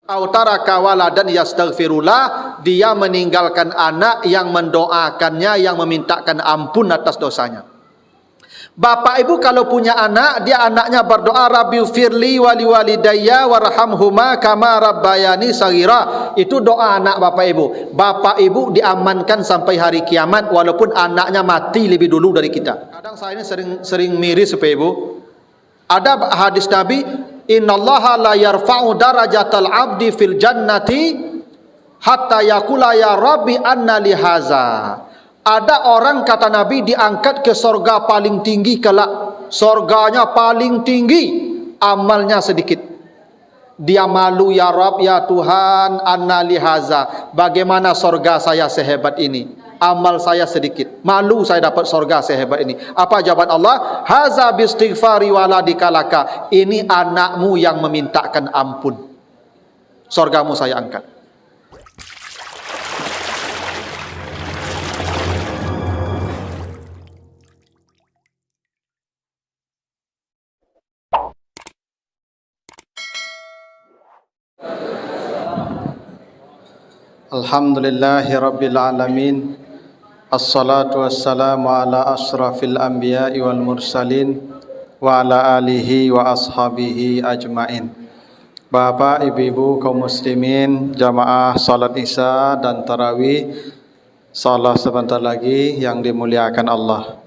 Autaraka waladan yastaghfirullah, dia meninggalkan anak yang mendoakannya, yang memintakan ampun atas dosanya. Bapak ibu kalau punya anak, dia anaknya berdoa Rabbighfirli wali walidayya warhamhuma kama rabbayani shaghira. Itu doa anak bapak ibu. Bapak ibu diamankan sampai hari kiamat walaupun anaknya mati lebih dulu dari kita. Kadang saya ini sering miris bapak ibu. Ada hadis Nabi, innallaha la yarfa'u darajatal abdi fil jannati hatta yaqula ya rabbi anna li haza. Ada orang kata Nabi diangkat ke sorga paling tinggi kelak. Sorganya paling tinggi, amalnya sedikit. Dia malu, ya Rabb, ya Tuhan, anna li haza. Bagaimana sorga saya sehebat ini? Amal saya sedikit. Malu saya dapat sorga sehebat ini. Apa jawaban Allah? Haza bistighfari waladikalaka. Ini anakmu yang memintakan ampun. Sorgamu saya angkat. Alhamdulillahi rabbil alamin. Assalatu wassalamu ala asrafil anbiya'i wal mursalin wa ala alihi wa ashabihi ajmain. Bapak, ibu-ibu kaum muslimin, jamaah salat Isya dan tarawih, salat sebentar lagi yang dimuliakan Allah.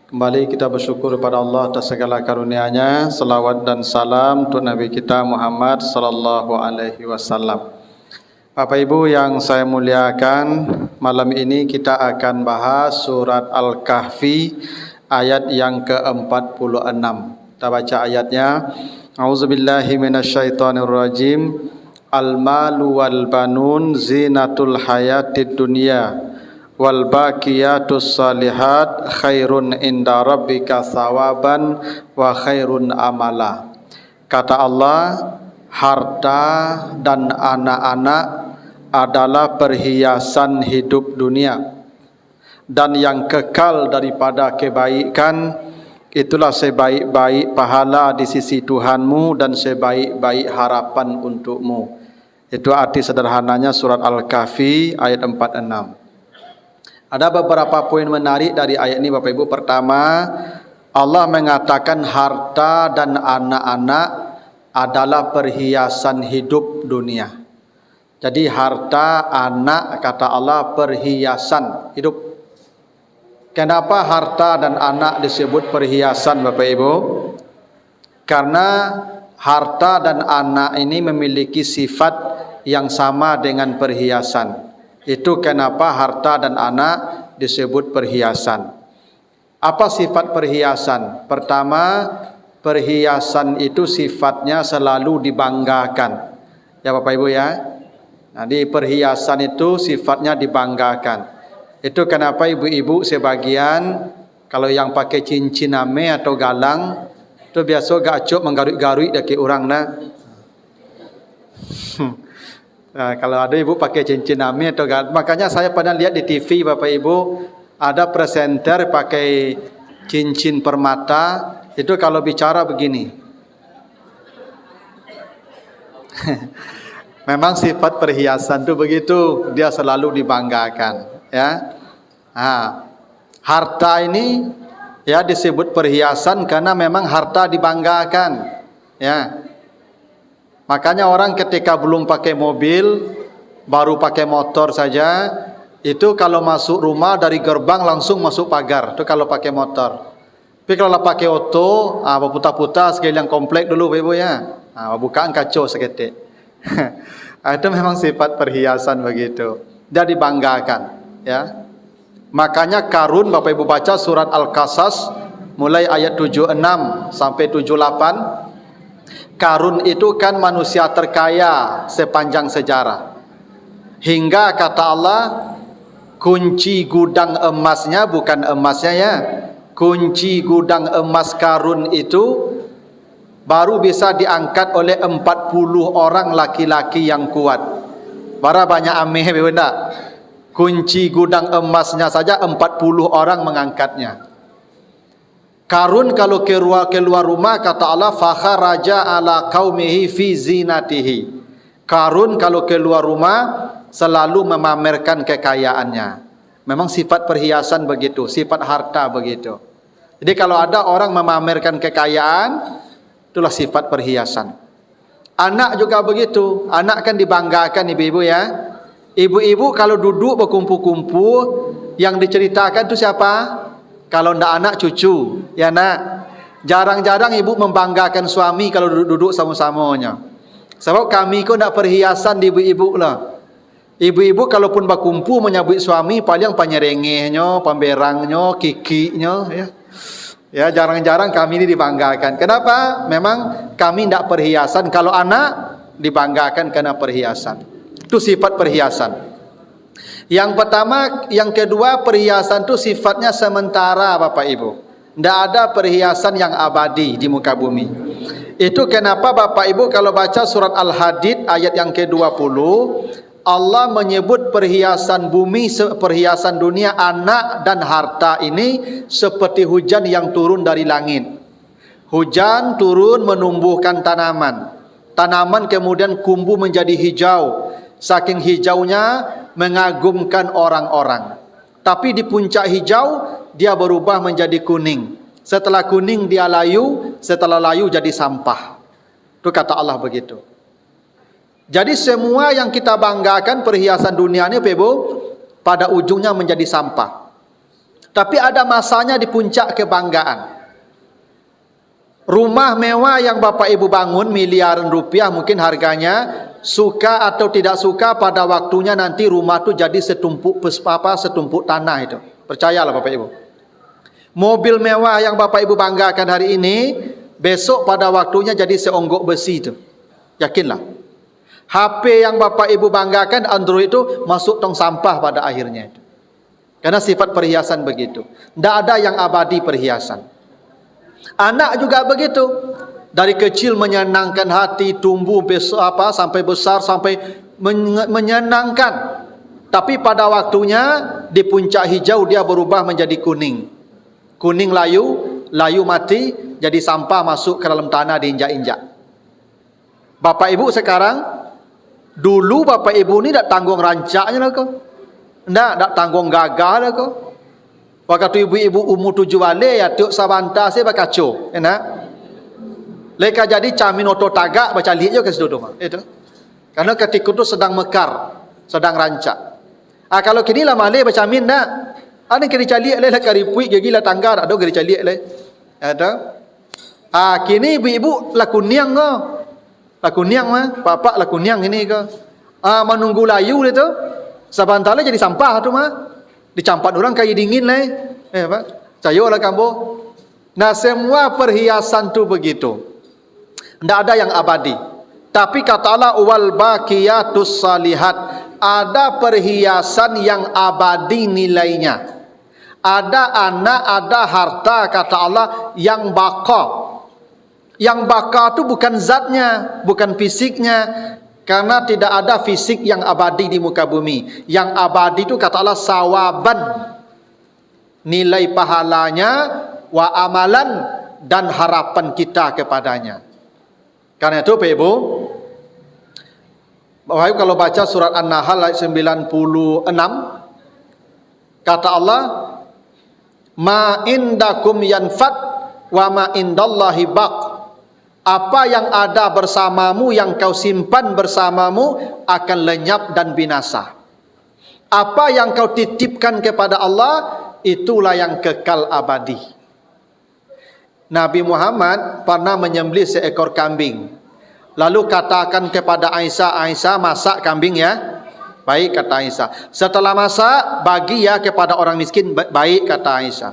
Kembali kita bersyukur kepada Allah atas segala karunia-Nya. Salawat dan salam untuk Nabi kita Muhammad sallallahu alaihi wasallam. Bapak Ibu yang saya muliakan, malam ini kita akan bahas surat Al-Kahfi ayat yang ke-46. Kita baca ayatnya. A'udzubillahi minasyaitonirrajim. Al-malu wal banun zinatul hayatid dunya wal baqiyatus salihat khairun inda rabbika thawaban wa khairun amala. Kata Allah, harta dan anak-anak adalah perhiasan hidup dunia, dan yang kekal daripada kebaikan itulah sebaik-baik pahala di sisi Tuhanmu dan sebaik-baik harapan untukmu. Itu arti sederhananya surat Al-Kahfi ayat 46. Ada beberapa poin menarik dari ayat ini Bapak Ibu. Pertama, Allah mengatakan harta dan anak-anak adalah perhiasan hidup dunia. Jadi harta, anak, kata Allah, perhiasan hidup. Kenapa harta dan anak disebut perhiasan Bapak Ibu? Karena harta dan anak ini memiliki sifat yang sama dengan perhiasan. Itu kenapa harta dan anak disebut perhiasan. Apa sifat perhiasan? Pertama, perhiasan itu sifatnya selalu dibanggakan. Ya Bapak Ibu ya. Nah, di perhiasan itu sifatnya dibanggakan. Itu kenapa ibu-ibu sebagian kalau yang pakai cincin ame atau galang itu biasa gacok menggaruk-garuk daki orang nah. Nah, kalau ada ibu pakai cincin ame atau galang, makanya saya pernah lihat di TV Bapak Ibu ada presenter pakai cincin permata, itu kalau bicara begini. Memang sifat perhiasan itu begitu, dia selalu dibanggakan, ya. Nah, harta ini ya disebut perhiasan karena memang harta dibanggakan, ya. Makanya orang ketika belum pakai mobil, baru pakai motor saja, itu kalau masuk rumah dari gerbang langsung masuk pagar, itu kalau pakai motor. Tapi kalau pakai auto, putar-putar sekalian komplek dulu Ibu ya. Bukaan kacau seketik. Itu memang sifat perhiasan begitu. Dia dibanggakan, ya. Makanya Karun, Bapak Ibu baca surat Al-Qasas mulai ayat 76 sampai 78. Karun itu kan manusia terkaya sepanjang sejarah. Hingga kata Allah, kunci gudang emasnya, bukan emasnya ya. Kunci gudang emas Karun itu baru bisa diangkat oleh 40 orang laki-laki yang kuat. Bara banyak ameh benda. Kunci gudang emasnya saja 40 orang mengangkatnya. Karun kalau keluar rumah kata Allah, fakharaja ala qaumihi fi zinatihi. Qarun kalau keluar rumah selalu memamerkan kekayaannya. Memang sifat perhiasan begitu, sifat harta begitu. Jadi kalau ada orang memamerkan kekayaan, itulah sifat perhiasan. Anak juga begitu. Anak kan dibanggakan ibu-ibu ya. Ibu-ibu kalau duduk berkumpul-kumpul, yang diceritakan itu siapa? Kalau ndak anak, cucu. Ya nak. Jarang-jarang ibu membanggakan suami kalau duduk sama-samanya. Sebab kami kau ndak perhiasan di ibu-ibu lah. Ibu-ibu kalaupun berkumpul menyambut suami, paling penyerengehnya, pemberangnya, kikinya, ya. Ya, jarang-jarang kami ini dibanggakan. Kenapa? Memang kami tidak perhiasan. Kalau anak dibanggakan karena perhiasan. Itu sifat perhiasan. Yang pertama, yang kedua, perhiasan itu sifatnya sementara, Bapak Ibu. Tidak ada perhiasan yang abadi di muka bumi. Itu kenapa Bapak Ibu kalau baca surat Al-Hadid ayat yang ke-20, Allah menyebut perhiasan bumi, perhiasan dunia, anak dan harta ini seperti hujan yang turun dari langit. Hujan turun menumbuhkan tanaman. Tanaman kemudian tumbuh menjadi hijau. Saking hijaunya mengagumkan orang-orang. Tapi di puncak hijau dia berubah menjadi kuning. Setelah kuning dia layu, setelah layu jadi sampah. Itu kata Allah begitu. Jadi semua yang kita banggakan perhiasan dunia ini, Ibu, pada ujungnya menjadi sampah. Tapi ada masanya di puncak kebanggaan. Rumah mewah yang Bapak Ibu bangun miliaran rupiah mungkin harganya, suka atau tidak suka pada waktunya nanti rumah itu jadi setumpuk setumpuk tanah itu. Percayalah Bapak Ibu. Mobil mewah yang Bapak Ibu banggakan hari ini, besok pada waktunya jadi seonggok besi itu. Yakinlah. HP yang Bapak Ibu banggakan Android itu masuk tong sampah pada akhirnya itu. Karena sifat perhiasan begitu. Tidak ada yang abadi perhiasan. Anak juga begitu. Dari kecil menyenangkan hati, tumbuh sampai besar, sampai menyenangkan. Tapi pada waktunya di puncak hijau dia berubah menjadi kuning. Kuning layu, layu mati, jadi sampah masuk ke dalam tanah diinjak-injak. Bapak Ibu sekarang, dulu Bapak Ibu ni tak tanggung rancaknya lah kau. Tak tanggung gagah lah kau. Waktu ibu-ibu umur 7 balik ya tiuk sabanta saya berkacau. Enak. Leka jadi camin oto tagak baca lihat je ke situ tu. Itu. Karena ketika itu sedang mekar, sedang rancak. Kalau kini lah malih baca min dah. Ada kini caliak le karipui gila tangga ada kini caliak le. Ada. Kini ibu-ibu lah kuniang kau. Lakuniang mah, bapak lakuniang ini ke. Menunggu layu itu, sabantala jadi sampah tu mah. Dicampat orang kayu dingin lah. Pak, cayo lah kamu. Nah semua perhiasan tu begitu. Tidak ada yang abadi. Tapi kata Allah wal baqiyatus salihat, ada perhiasan yang abadi nilainya. Ada anak, ada harta kata Allah yang baqa. Yang baka itu bukan zatnya, bukan fisiknya. Karena tidak ada fisik yang abadi di muka bumi. Yang abadi itu kata Allah sawaban. Nilai pahalanya, wa amalan, dan harapan kita kepadanya. Karena itu Pak Ibu, Bapak Ibu kalau baca surat An-Nahl ayat 96, kata Allah, ma indakum yanfat wa ma indallahi baq. Apa yang ada bersamamu, yang kau simpan bersamamu akan lenyap dan binasa. Apa yang kau titipkan kepada Allah, itulah yang kekal abadi. Nabi Muhammad pernah menyembelih seekor kambing. Lalu katakan kepada Aisyah, Aisyah masak kambing ya. Baik kata Aisyah. Setelah masak, bagi ya kepada orang miskin. Baik kata Aisyah.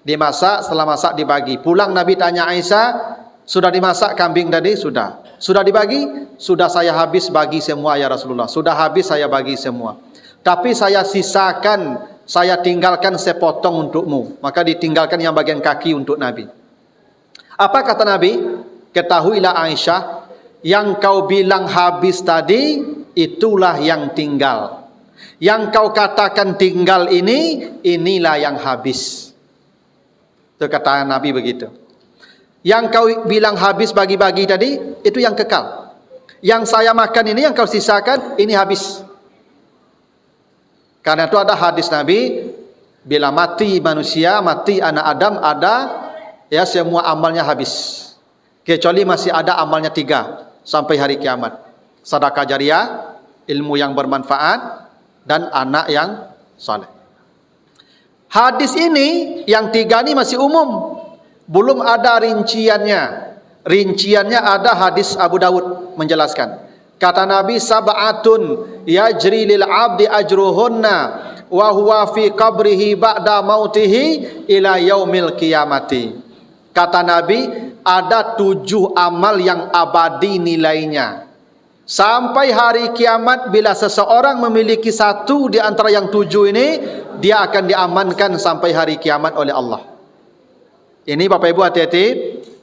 Dimasak, setelah masak dibagi. Pulang Nabi tanya Aisyah, sudah dimasak kambing tadi? Sudah. Sudah dibagi? Sudah saya habis bagi semua ya Rasulullah. Sudah habis saya bagi semua. Tapi saya sisakan, saya tinggalkan sepotong untukmu. Maka ditinggalkan yang bagian kaki untuk Nabi. Apa kata Nabi? Ketahuilah Aisyah, yang kau bilang habis tadi, itulah yang tinggal. Yang kau katakan tinggal ini, inilah yang habis. Itu kata Nabi begitu. Yang kau bilang habis bagi-bagi tadi, itu yang kekal. Yang saya makan ini, yang kau sisakan, ini habis. Karena itu ada hadis Nabi, bila mati manusia, mati anak Adam, ada ya semua amalnya habis. Kecuali masih ada amalnya 3 sampai hari kiamat. Sedekah jariah, ilmu yang bermanfaat, dan anak yang saleh. Hadis ini yang 3 ini masih umum, belum ada rinciannya. Rinciannya ada hadis Abu Dawud menjelaskan. Kata Nabi, sab'atun yajri lil abdi ajruhunna wa huwa fi qabrihi ba'da mautihi ila yaumil qiyamati. Kata Nabi, ada 7 amal yang abadi nilainya. Sampai hari kiamat, bila seseorang memiliki satu di antara yang 7 ini, dia akan diamankan sampai hari kiamat oleh Allah. Ini Bapak Ibu hati-hati,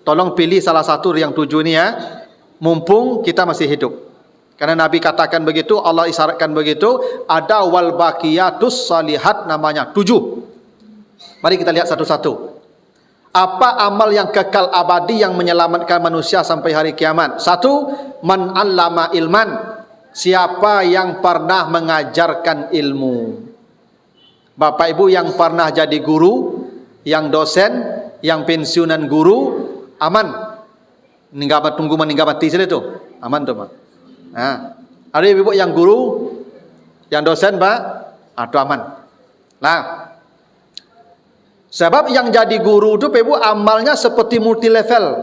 tolong pilih salah satu yang 7 ini ya, mumpung kita masih hidup. Karena Nabi katakan begitu, Allah isyaratkan begitu, ada wal baqiyatus salihat namanya, 7. Mari kita lihat satu-satu. Apa amal yang kekal abadi yang menyelamatkan manusia sampai hari kiamat? 1, man 'allama ilman. Siapa yang pernah mengajarkan ilmu. Bapak Ibu yang pernah jadi guru, yang dosen, yang pensiunan guru, aman. Ninggal tunggu meninggal mati saja tu. Aman tu, Pak. Nah, ada ibu yang guru, yang dosen, Pak, itu aman. Nah, sebab yang jadi guru itu Ibu amalnya seperti multi level.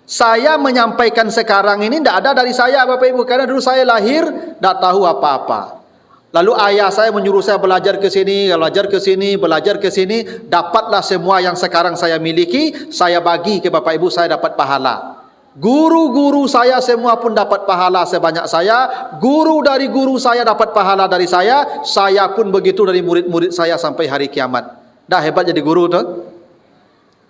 Saya menyampaikan sekarang ini tidak ada dari saya Bapak Ibu, karena dulu saya lahir tidak tahu apa-apa. Lalu ayah saya menyuruh saya belajar ke sini, belajar ke sini, dapatlah semua yang sekarang saya miliki, saya bagi ke Bapak Ibu, saya dapat pahala. Guru-guru saya semua pun dapat pahala sebanyak saya, guru dari guru saya dapat pahala dari saya pun begitu dari murid-murid saya sampai hari kiamat. Dah hebat jadi guru tu.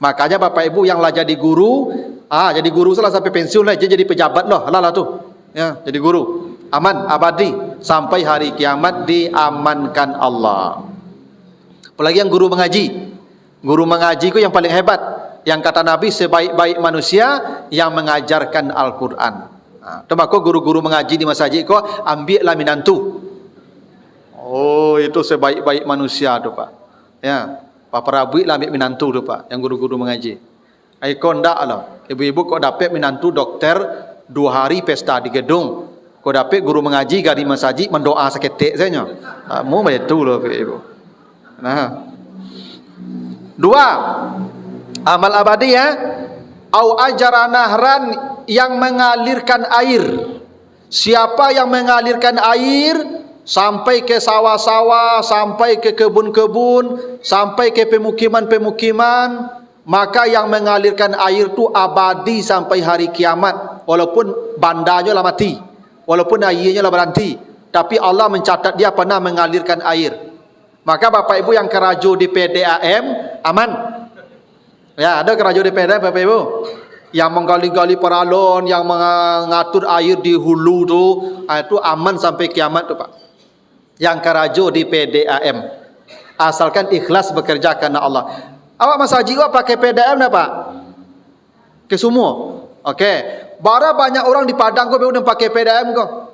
Makanya Bapak Ibu yang lah jadi guru, jadi guru salah sampai pensiun lah, jadi pejabat lah, lah tu. Ya, jadi guru. Aman, abadi sampai hari kiamat, diamankan Allah. Apalagi yang guru mengaji. Guru mengaji ku yang paling hebat. Yang kata Nabi, sebaik-baik manusia yang mengajarkan Al-Quran. Maka guru-guru mengaji di masjid ku ambillah minantu. Oh, itu sebaik-baik manusia tu, Pak. Ya, Pak Prabu lah ambil minantu tu, Pak, yang guru-guru mengaji. Kau ndak lah. Ibu-ibu kau dapat minantu dokter 2 hari pesta di gedung. Kau dapat guru mengaji gari masjid mendoa seketik saja. Mau betul loh Ibu. Nah. 2, amal abadi ya. Au ajara nahran, yang mengalirkan air. Siapa yang mengalirkan air sampai ke sawah-sawah, sampai ke kebun-kebun, sampai ke pemukiman-pemukiman, maka yang mengalirkan air itu abadi sampai hari kiamat. Walaupun bandanya lah mati, walaupun airnya lah berhenti, tapi Allah mencatat dia pernah mengalirkan air. Maka Bapak Ibu yang keraju di PDAM aman. Ya, ada keraju di PDAM Bapak Ibu yang menggali-gali paralon, yang mengatur air di hulu tu, itu aman sampai kiamat tu, Pak. Yang keraju di PDAM, asalkan ikhlas bekerja karena Allah. Awak masjid awak pakai PDAM dah, Pak? Ke semua. Okey. Bara banyak orang di Padang kau yang pakai PDAM kau.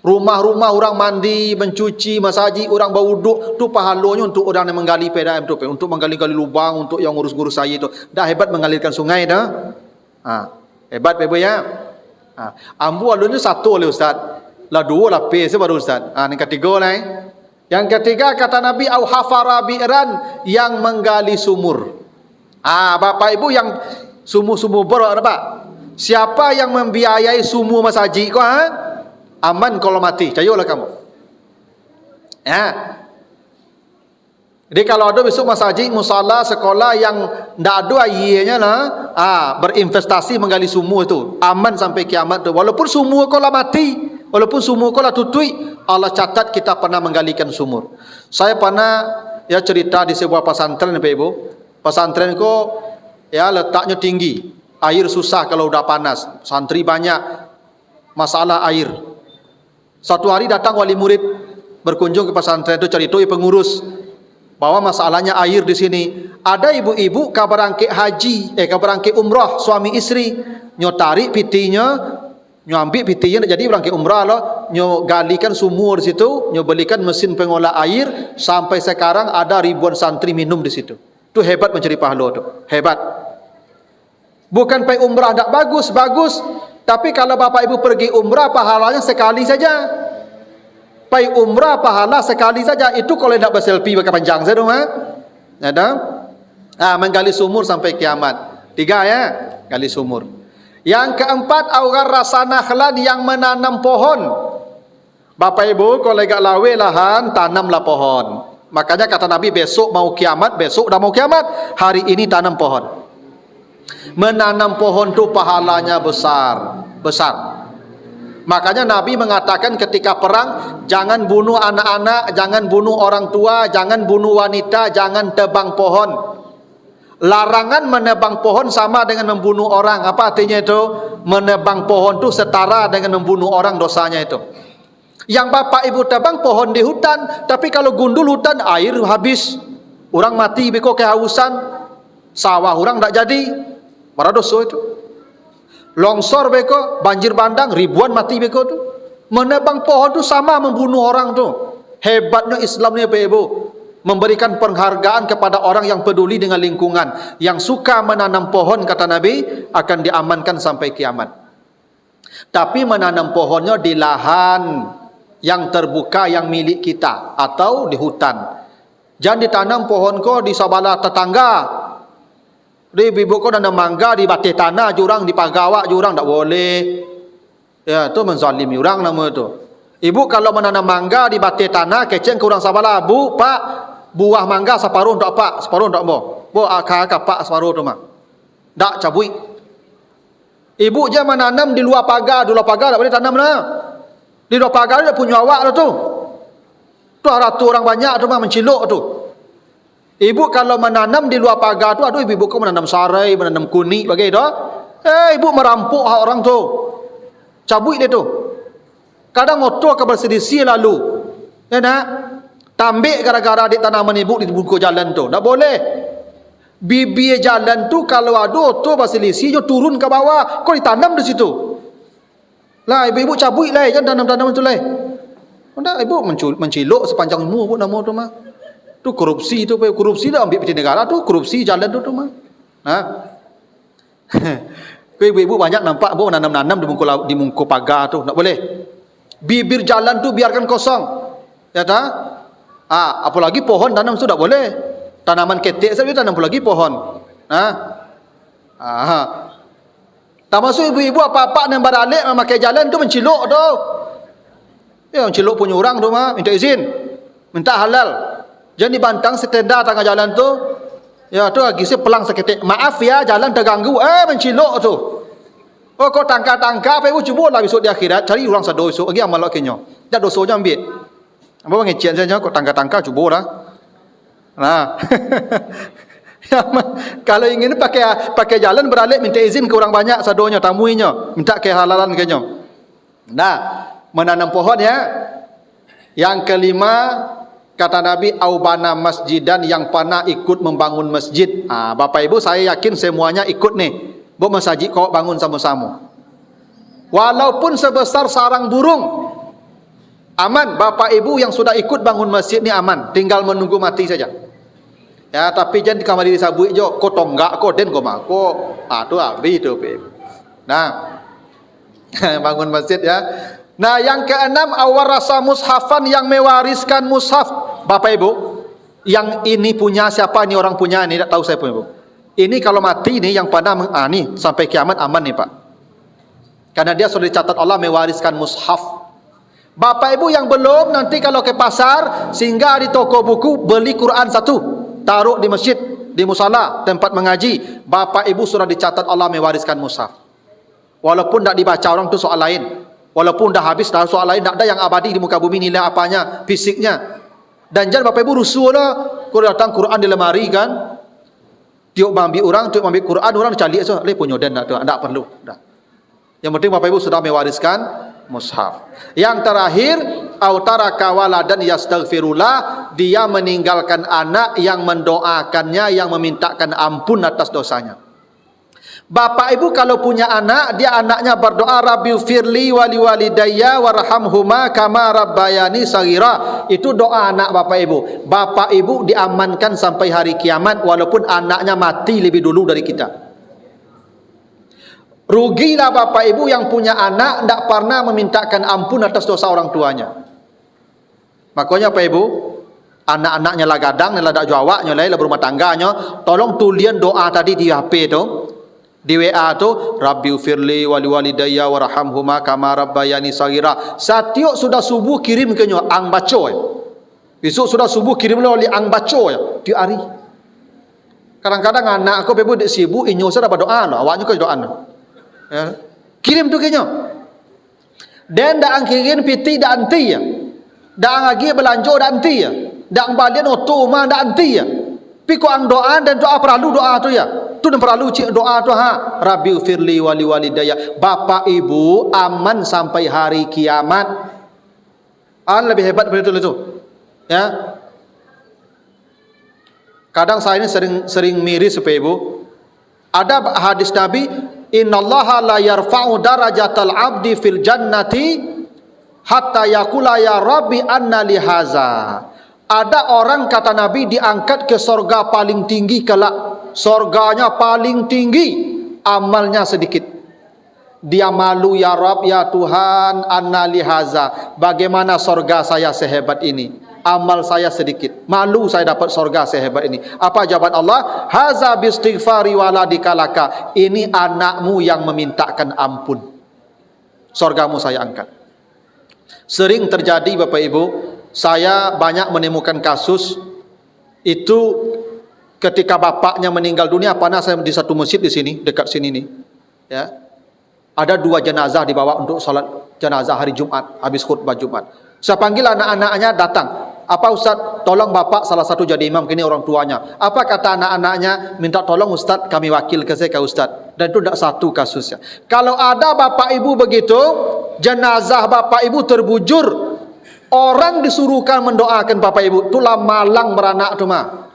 Rumah-rumah orang mandi, mencuci, masjid orang berwuduk, tu pahalanya untuk orang yang menggali PDAM tu, untuk menggali-gali lubang, untuk yang ngurus-ngurus air tu. Dah hebat mengalirkan sungai dah. Hebat Ibu ya. Ambu alunnya 1 oleh Ustaz. Lah 2 lah P baru Ustaz. Yang ketiga lah. Yang ketiga kata Nabi, au hafara bi'ran, yang menggali sumur. Bapak Ibu yang sumur-sumur berapa, Pak? Siapa yang membiayai sumur masjid kau, aman kalau mati. Cayolah kamu. Ya. Jadi kalau ada besok masjid, musala, sekolah yang tidak ada airnya lah, berinvestasi menggali sumur itu, aman sampai kiamat tu. Walaupun sumur kau lah mati, walaupun sumur kau lah tutui, Allah catat kita pernah menggalikan sumur. Saya pernah ya cerita di sebuah pesantren Bapak Ibu. Pesantren kau ya letaknya tinggi, air susah kalau udah panas, santri banyak, masalah air. Satu hari datang wali murid berkunjung ke pesantren itu, cerita pengurus bahwa masalahnya air di sini. Ada ibu-ibu kabarangke haji, kabarangke umrah suami istri, nyotari pitinya Nyo ambil pitinya nak jadi orang ke umrah lah, nyo galikan sumur di situ, nyo belikan mesin pengolah air, sampai sekarang ada ribuan santri minum di situ. Tu hebat mencari pahala tu. Hebat. Bukan pergi umrah tak bagus, bagus. Tapi kalau bapak ibu pergi umrah pahalanya sekali saja. Pergi umrah pahala sekali saja. Itu kalau nak berselfie pakai panjang saja tu, ada? Menggali sumur sampai kiamat. 3 ya, gali sumur. Yang keempat, augar rasa nakhlan yang menanam pohon. Bapak ibu, kalau agak lawe lahan, tanamlah pohon. Makanya kata Nabi, besok mau kiamat, besok dah mau kiamat, hari ini tanam pohon. Menanam pohon tu pahalanya besar, besar. Makanya Nabi mengatakan ketika perang, jangan bunuh anak-anak, jangan bunuh orang tua, jangan bunuh wanita, jangan tebang pohon. Larangan menebang pohon sama dengan membunuh orang. Apa artinya itu? Menebang pohon itu setara dengan membunuh orang, dosanya itu. Yang bapak ibu tebang pohon di hutan, tapi kalau gundul hutan, air habis, orang mati beko kehausan, sawah orang tak jadi, marah dosa itu. Longsor beko, banjir bandang, ribuan mati beko tu. Menebang pohon itu sama membunuh orang tu. Hebatnya Islam ni bapak ibu, memberikan penghargaan kepada orang yang peduli dengan lingkungan, yang suka menanam pohon, kata Nabi, akan diamankan sampai kiamat. Tapi menanam pohonnya di lahan yang terbuka yang milik kita atau di hutan. Jangan ditanam pohon ko di sebelah tetangga. Di bibu ko nanam mangga di batai tanah jurang, di pagawa jurang, tak boleh. Ya, itu menzalimi orang nama itu. Ibu kalau menanam mangga di batai tanah, keceng ke orang sebelah, bu, pak, buah mangga separuh untuk apa? Separuh untuk apa? Bu, akak pak separuh tu mah. Tak cabui. Ibu je menanam di luar pagar tak boleh tanam lah. Di luar pagar dia punya awak lah tu. Tu ratu orang banyak tu mah menciluk tu. Ibu kalau menanam di luar pagar tu, aduh ibu kau menanam sarai, menanam kuning bagai tu. Ibu merampok hak orang tu. Cabui dia tu. Kadang motor ke berselisih lalu. Ya nak? Tambik gara-gara di tanaman ibu di buku jalan tu. Tak boleh. Bibir jalan tu kalau ada tu berselisih, dia turun ke bawah. Kau ditanam di situ. Lah ibu-ibu cabui lah, jangan tanam-tanam tu lah. Anda ibu menciluk sepanjang umur pun nama tu mah. Tu korupsi tu, korupsi dah ambil peti negara tu, korupsi jalan tu mah. Ibu-ibu banyak nampak bu nanam-nanam di muka pagar tu, tak boleh. Bibir jalan tu biarkan kosong. Ya tak? Apalagi pohon tanam tu tak boleh. Tanaman ketek saja tanam lagi pohon. Tak masuk ibu-ibu apa-apa yang beralik memakai jalan tu menciluk tu. Ya, menciluk punya orang tu mah, minta izin. Minta halal. Jangan dibantang setenda tengah jalan tu. Ya tu lagi pelang seketik. Maaf ya, jalan terganggu. Menciluk tu. Oh kau tangka-tangka apa ibu cuba lah besok di akhirat cari orang sado besok lagi amal lakinya. Dah dosanya ambil. Apa ngecian saja kau tangka-tangka cuba lah. Kalau ingin pakai jalan beralik minta izin ke orang banyak sadonya, tamuinya, minta kehalalan kenya. Menanam pohon ya. Yang kelima, kata Nabi, aubana masjidan, yang pernah ikut membangun masjid. Bapak ibu saya yakin semuanya ikut nih. Bu masjid kau bangun sama-sama. Walaupun sebesar sarang burung, aman. Bapak ibu yang sudah ikut bangun masjid ni aman, tinggal menunggu mati saja. Ya, tapi jangan kamar diri sabui jo, ko tonggak ko den ko mako. Tu abi tu pe. Bangun masjid ya. Yang keenam, awarasa mushafan, yang mewariskan mushaf. Bapak ibu, yang ini punya siapa ni, orang punya ni tak tahu saya punya ibu. Ini kalau mati ni yang pada ni sampai kiamat aman ni Pak. Karena dia sudah dicatat Allah mewariskan mushaf. Bapak ibu yang belum, nanti kalau ke pasar, singgah di toko buku, beli Quran satu, taruh di masjid, di musala, tempat mengaji. Bapak ibu sudah dicatat Allah mewariskan mushaf. Walaupun tak dibaca orang tu soal lain. Walaupun dah habis dah soal lain, tak ada yang abadi di muka bumi, nilai apanya, fisiknya. Dan jangan bapak ibu rusuh lah. Kalau datang Quran di lemari kan, tiup ambil orang, tiup ambil Quran, orang calik so, leh punya dan tak perlu. Dah. Yang penting bapak ibu sudah mewariskan mushaf. Yang terakhir, autaraka waladan yastaghfirullah, dia meninggalkan anak yang mendoakannya, yang memintakan ampun atas dosanya. Bapak ibu kalau punya anak, dia anaknya berdoa Rabbighfirli wali walidayya warhamhuma kama rabbayani shaghira. Itu doa anak bapak ibu. Bapak ibu diamankan sampai hari kiamat walaupun anaknya mati lebih dulu dari kita. Rugilah bapak ibu yang punya anak tidak pernah memintakan ampun atas dosa orang tuanya. Makanya bapak ibu, anak-anaknya lah gadang, lah dak jawabnya lah berumah tangganya, tolong tulian doa tadi di HP tu. Di WA tu Rabbighfirli wali walidayya warhamhuma kama rabbayani shaghira. Setiap sudah subuh kirim ke nyo ang baco. Besok sudah subuh kirim oleh ang baco ya di hari. Kadang-kadang anak aku bebu dak sibuk inyo sudah berdoa lah, awaknya ke doa. Ya. Kirim tu ke nyo. Dan dak angkirin piti dak anti ya. Dak lagi belanja dak anti ya. Dak balian oto mah dak anti ya. Pi ko ang doa dan doa perlu doa tu ya. Tu dan perlu cik doa tu ha. Rabbighfirli wali walidayya. Bapak ibu aman sampai hari kiamat. Lebih hebat daripada itu. Ya. Kadang saya ini sering miris supaya ibu. Ada hadis Nabi, innallaha la yarfa'u darajatal abdi fil jannati hatta yaqula ya rabbi anna li haza. Ada orang kata Nabi diangkat ke sorga paling tinggi kelak. Sorganya paling tinggi, amalnya sedikit. Dia malu, ya Rabb, ya Tuhan, anna li haza. Bagaimana sorga saya sehebat ini? Amal saya sedikit. Malu saya dapat sorga sehebat ini. Apa jawaban Allah? Haza bistighfari waladika laka. Ini anakmu yang memintakan ampun. Sorgamu saya angkat. Sering terjadi Bapak Ibu, saya banyak menemukan kasus itu ketika bapaknya meninggal dunia. Pernah saya di satu masjid di sini, dekat sini nih, ya, ada 2 jenazah dibawa untuk salat jenazah hari Jumat, habis khutbah Jumat. Saya panggil anak-anaknya datang. Apa Ustaz, tolong bapak salah satu jadi imam, kini orang tuanya. Apa kata anak-anaknya? Minta tolong Ustaz, kami wakil ke saya ke Ustaz. Dan itu tidak satu kasusnya. Kalau ada bapak ibu begitu, jenazah bapak ibu terbujur, orang disuruhkan mendoakan bapak ibu. Itulah malang beranak tu mah.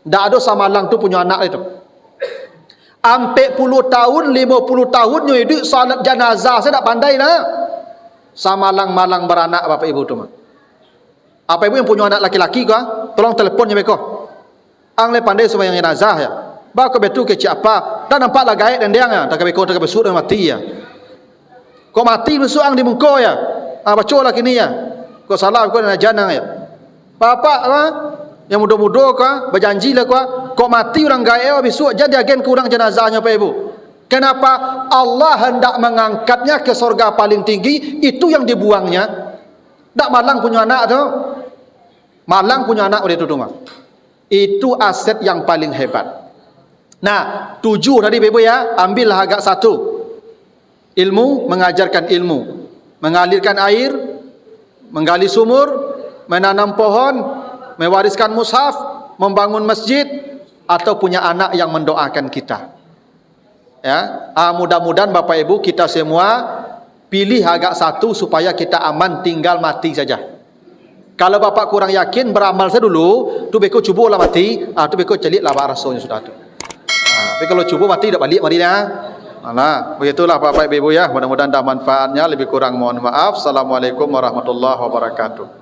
Tak ada sama malang tu punya anak itu. Ampe 10 tahun, 50 tahun nyo hidup salat jenazah, saya tak pandai lah. Sama malang beranak bapak ibu tu mah. Apa ibu yang punya anak laki-laki kah? Tolong teleponnya mereka. Ang le pandai semua yang jenazah ya. Ba ko betu ke siapa? Dan nampak lah gaib dan dia ya. Tak beko tak besuk dan mati ya. Kau mati besuk ang di mengko ya. Baca lah kini ya. Kau salah kau nak janang ya. Bapak yang muda-muda kah? Berjanji lah kau. Kau mati orang gaib besuk jadi agen kurang jenazahnya Pak Ibu. Kenapa? Allah hendak mengangkatnya ke surga paling tinggi, itu yang dibuangnya. Tak malang punya anak tu. Malang punya anak oleh itu mah. Itu aset yang paling hebat. Nah, 7 tadi Ibu ya, ambillah agak 1. Ilmu, mengajarkan ilmu, mengalirkan air, menggali sumur, menanam pohon, mewariskan mushaf, membangun masjid, atau punya anak yang mendoakan kita. Ya, mudah-mudahan Bapak Ibu kita semua pilih agak 1 supaya kita aman, tinggal mati saja. Kalau Bapak kurang yakin, beramal saya dulu, tu beko cuba lah mati, tu beko celik lah rasulnya sudah tu. Tapi kalau cuba mati tak balik marilah. Nah, begitulah Bapak Ibu ya. Mudah-mudahan ada manfaatnya. Lebih kurang mohon maaf. Assalamualaikum warahmatullahi wabarakatuh.